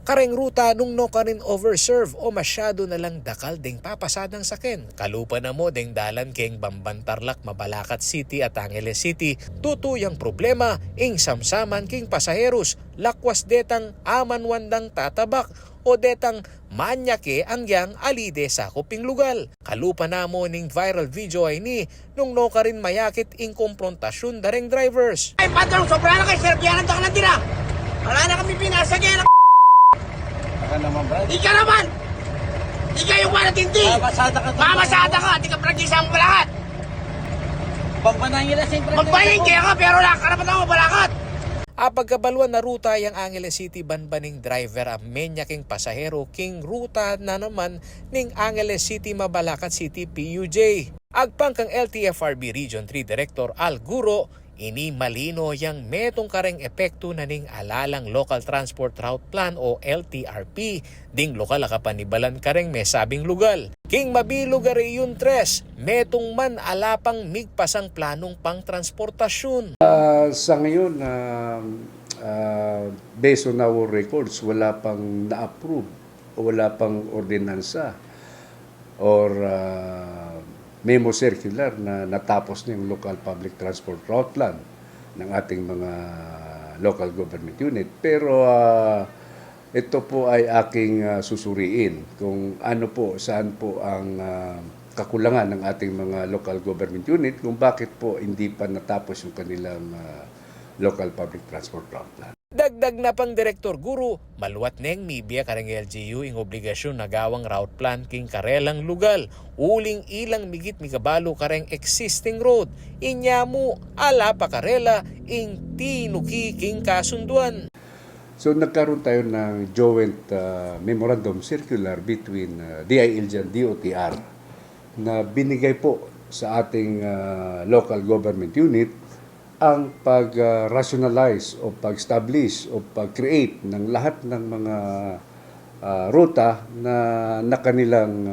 Kareng ruta nung no ka rin overserve o masyado na lang dakal ding papasadang saken. Kalupa na mo ding dalan keng Bambantarlak, Mabalacat City at Angeles City. Tutuyang problema ing samsaman king pasaheros. Lakwas detang aman wandang tatabak o detang manyake ang yang alide sa kuping lugal. Kalupa na mo ning viral video ay ni nung no ka rin mayakit ing komprontasyon dareng drivers. Ay patrong, sobra na kay Sir Kianan to ka na tira. Wala na kami pinasagyan. Di ka naman! Di ka yung manatindi! Mamasada ka! Di ka pragkisang balakat! Magbaying kaya ka pero nakakarapat ako balakat! Pagkabaluan na ruta yung Angeles City banbaning driver ang menyaking pasahero king ruta na naman ning Angeles City Mabalacat City PUJ. Agpang kang LTFRB Region 3 Director Al Guro, ini malino yang metong kareng epekto na ning alalang Local Transport Route Plan o LTRP ding lokal akapanibalan kareng may sabing lugal. King mabilog ari yun tres, metong man alapang migpasang planong pang transportasyon. Sa ngayon, based on our records, wala pang na-approve o wala pang ordinansa or memo circular na natapos na yung local public transport route plan ng ating mga local government unit. Pero ito po ay aking susuriin kung ano po, saan po ang kakulangan ng ating mga local government unit, kung bakit po hindi pa natapos yung kanilang local public transport route plan. Dagdag na pang Direktor Guro, maluwat neng mibya kareng LGU ing obligasyon na gawang route plan king karelang lugal. Uling ilang migit mikabalo kareng existing road. Inyamu ala pa karela ing tinuki king kasunduan. So nagkaroon tayo ng joint memorandum circular between DILG and DOTR na binigay po sa ating local government unit ang pag-rationalize o pag-establish o pag-create ng lahat ng mga ruta na kanilang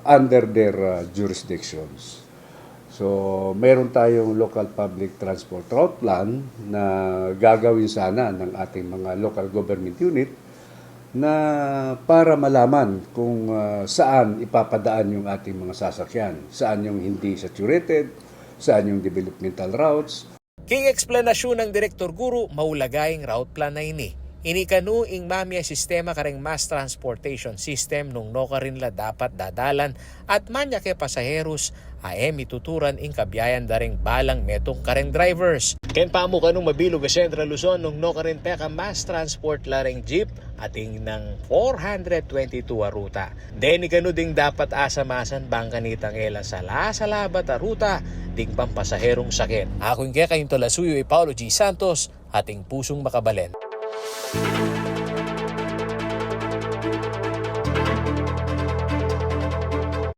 under their jurisdictions. So, meron tayong local public transport route plan na gagawin sana ng ating mga local government unit na para malaman kung saan ipapadaan yung ating mga sasakyan, saan yung hindi saturated, saan yung developmental routes. King eksplanasyon ng Direktor Guro, maulagaying route plan na ini. Inikanu ing mamya sistema kareng mass transportation system nung no ka rin la dapat dadalan at manya ke pasaheros ituturan ing kabiyayan daring balang metong kareng drivers. Ken pamo kanong mabilog sa Central Luzon nung no ka rin peka mass transport lareng jeep ating ng 422 a ruta. Deni kanu ding dapat asamasan bangkanitang ela salabat a ruta ding pampasaherong sakit. Ako yung kaya kayong Tolasuyo Paulo G. Santos, ating pusong makabalen.